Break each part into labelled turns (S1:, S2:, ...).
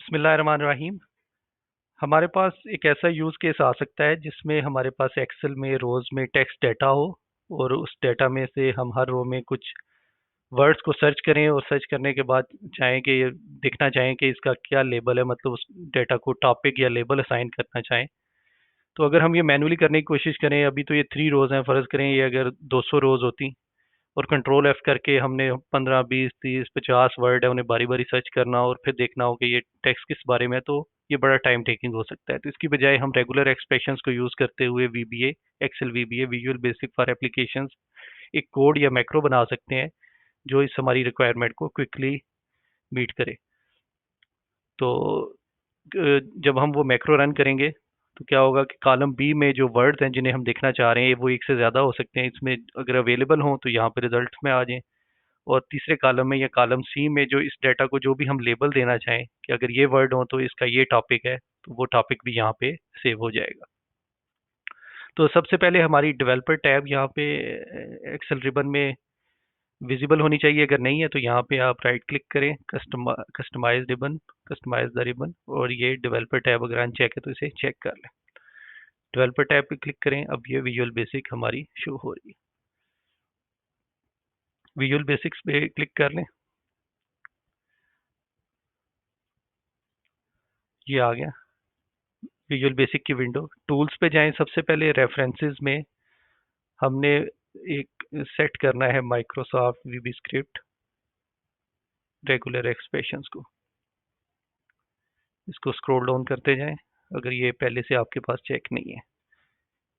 S1: बिस्मिल्लाहिर्रहमानिर्रहीम। हमारे पास एक ऐसा यूज़ केस आ सकता है जिसमें हमारे पास एक्सेल में रोज़ में टेक्स्ट डाटा हो और उस डाटा में से हम हर रो में कुछ वर्ड्स को सर्च करें और सर्च करने के बाद चाहें कि ये देखना चाहें कि इसका क्या लेबल है, मतलब उस डाटा को टॉपिक या लेबल असाइन करना चाहें। तो अगर हम ये मैन्युअली करने की कोशिश करें, अभी तो ये 3 रोज़ हैं, फ़र्ज़ करें ये अगर 200 रोज़ होती और कंट्रोल एफ करके हमने 15 20 30 50 वर्ड है उन्हें बारी बारी सर्च करना और फिर देखना हो कि ये टेक्स्ट किस बारे में है, तो ये बड़ा टाइम टेकिंग हो सकता है। तो इसकी बजाय हम रेगुलर एक्सप्रेशंस को यूज़ करते हुए VBA, Excel VBA, Visual Basic for Applications, एक कोड या मैक्रो बना सकते हैं जो इस हमारी रिक्वायरमेंट को क्विकली मीट करे। तो जब हम वो मैक्रो रन करेंगे तो क्या होगा कि कॉलम बी में जो वर्ड्स हैं जिन्हें हम देखना चाह रहे हैं वो एक से ज़्यादा हो सकते हैं, इसमें अगर अवेलेबल हों तो यहाँ पे रिजल्ट में आ जाएं। और तीसरे कॉलम में या कॉलम सी में जो इस डाटा को जो भी हम लेबल देना चाहें कि अगर ये वर्ड हो तो इसका ये टॉपिक है, तो वो टॉपिक भी यहाँ पे सेव हो जाएगा। तो सबसे पहले हमारी डेवलपर टैब यहाँ पे एक्सेल रिबन में विजिबल होनी चाहिए। अगर नहीं है तो यहाँ पे आप राइट क्लिक करें, customise ribbon, customise the ribbon, और ये डेवलपर टैब अगर अनचेक है तो इसे चेक कर लें। डेवलपर टैब पे क्लिक करें। अब ये विजुअल बेसिक हमारी शो हो रही है। विजुअल बेसिक्स पे क्लिक कर लें, ये आ गया विजुअल बेसिक की विंडो। टूल्स पे जाएं, सबसे पहले रेफरेंसेस में हमने एक सेट करना है माइक्रोसॉफ्ट वीबी स्क्रिप्ट रेगुलर एक्सप्रेशंस को। इसको स्क्रॉल डाउन करते जाएं अगर ये पहले से आपके पास चेक नहीं है।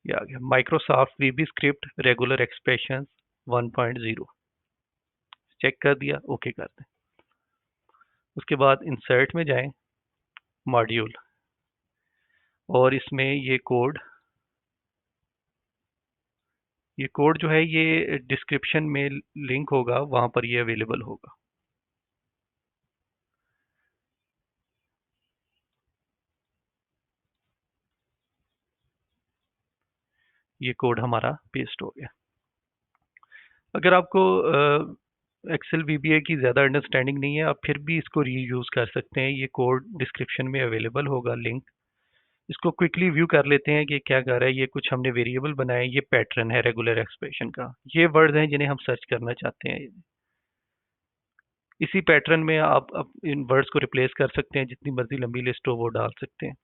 S1: ये आ गया माइक्रोसॉफ्ट वीबी स्क्रिप्ट रेगुलर एक्सप्रेशंस 1.0। चेक कर दिया, ओके कर दें। उसके बाद इंसर्ट में जाएं, मॉड्यूल, और इसमें ये कोड जो है ये डिस्क्रिप्शन में लिंक होगा, वहां पर ये अवेलेबल होगा। ये कोड हमारा पेस्ट हो गया। अगर आपको एक्सेल वीबीए की ज़्यादा अंडरस्टैंडिंग नहीं है, आप फिर भी इसको रीयूज़ कर सकते हैं। ये कोड डिस्क्रिप्शन में अवेलेबल होगा लिंक। इसको क्विकली व्यू कर लेते हैं कि क्या कर रहा है। ये कुछ हमने वेरिएबल बनाए, ये पैटर्न है रेगुलर एक्सप्रेशन का। ये वर्ड्स हैं जिन्हें हम सर्च करना चाहते हैं। इसी पैटर्न में आप इन वर्ड्स को रिप्लेस कर सकते हैं, जितनी मर्जी लंबी लिस्ट हो वो डाल सकते हैं।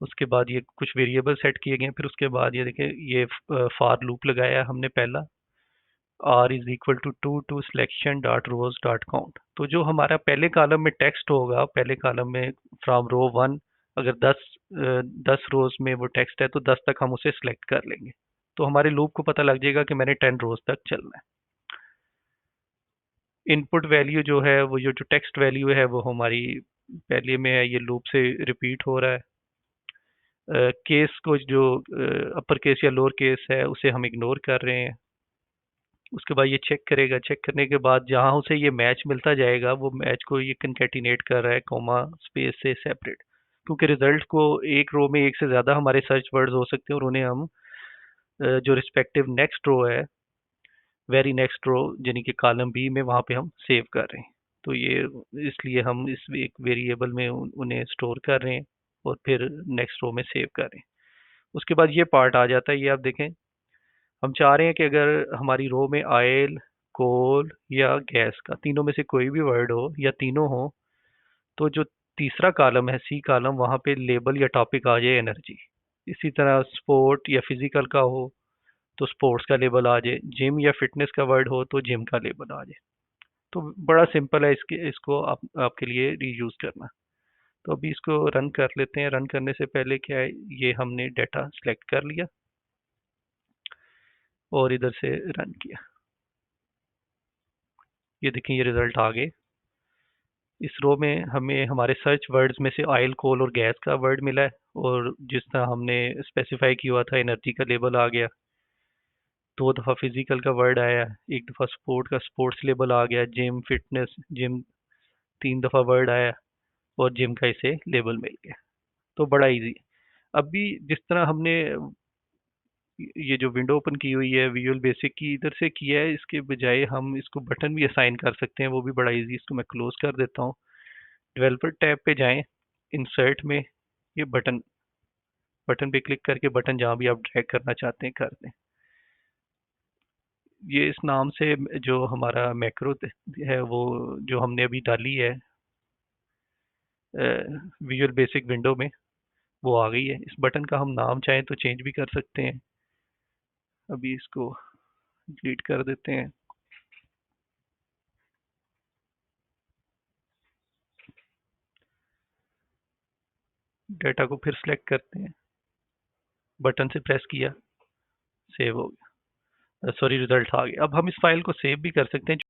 S1: उसके बाद ये कुछ वेरिएबल सेट किए गए हैं। फिर उसके बाद ये देखें, ये फॉर लूप लगाया है हमने पहला, r is equal to 2 selection dot rows dot count. तो जो हमारा पहले कॉलम में टेक्स्ट होगा, पहले कॉलम में फ्रॉम रो 1, अगर 10 रोज में वो टेक्स्ट है तो 10 तक हम उसे सिलेक्ट कर लेंगे। तो हमारे लूप को पता लग जाएगा कि मैंने 10 रोज तक चलना है। इनपुट वैल्यू जो है वो जो टेक्स्ट वैल्यू है वो हमारी पहले में है, ये लूप से रिपीट हो रहा है। केस को जो अपर केस या लोअर केस है उसे हम इग्नोर कर रहे हैं। उसके बाद ये चेक करेगा। चेक करने के बाद जहां उसे ये मैच मिलता जाएगा वो मैच को ये कंकैटिनेट कर रहा है कॉमा स्पेस से सेपरेट, क्योंकि रिजल्ट को एक रो में एक से ज़्यादा हमारे सर्च वर्ड्स हो सकते हैं और उन्हें हम जो रिस्पेक्टिव नेक्स्ट रो है, वेरी नेक्स्ट रो यानी कि कॉलम बी में, वहाँ पे हम सेव कर रहे हैं। तो ये इसलिए हम इस एक वेरिएबल में उन्हें स्टोर कर रहे हैं और फिर नेक्स्ट रो में सेव कर रहे हैं। उसके बाद ये पार्ट आ जाता है, ये आप देखें। हम चाह रहे हैं कि अगर हमारी रो में ऑयल, कोल या गैस का तीनों में से कोई भी वर्ड हो या तीनों हो, तो जो तीसरा कॉलम है सी कॉलम, वहाँ पे लेबल या टॉपिक आ जाए एनर्जी। इसी तरह स्पोर्ट या फिजिकल का हो तो स्पोर्ट्स का लेबल आ जाए, जिम या फिटनेस का वर्ड हो तो जिम का लेबल आ जाए। तो बड़ा सिंपल है इसको आपके लिए रीयूज करना। तो अभी इसको रन कर लेते हैं। रन करने से पहले क्या है, ये हमने डाटा सेलेक्ट कर लिया और इधर से रन किया। ये देखें, ये रिजल्ट आ गए। इस रो में हमें हमारे सर्च वर्ड्स में से ऑयल, कोल और गैस का वर्ड मिला है, और जिस तरह हमने स्पेसिफाई किया हुआ था एनर्जी का लेबल आ गया। 2 दफ़ा फिजिकल का वर्ड आया, 1 दफ़ा स्पोर्ट का स्पोर्ट्स लेबल आ गया। जिम, फिटनेस, जिम 3 दफ़ा वर्ड आया और जिम का इसे लेबल मिल गया। तो बड़ा इजी। अभी जिस तरह हमने ये जो विंडो ओपन की हुई है विजुअल बेसिक की, इधर से किया है, इसके बजाय हम इसको बटन भी असाइन कर सकते हैं, वो भी बड़ा इजी। इसको मैं क्लोज कर देता हूँ। डेवलपर टैब पे जाएं, इंसर्ट में ये बटन बटन पे क्लिक करके बटन जहाँ भी आप ड्रैग करना चाहते हैं कर दें। ये इस नाम से जो हमारा मैक्रो है वो जो हमने अभी डाली है विजुअल बेसिक विंडो में, वो आ गई है। इस बटन का हम नाम चाहें तो चेंज भी कर सकते हैं। अभी इसको डिलीट कर देते हैं। डाटा को फिर सिलेक्ट करते हैं, बटन से प्रेस किया, सेव हो गया, सॉरी रिजल्ट आ गया। अब हम इस फाइल को सेव भी कर सकते हैं।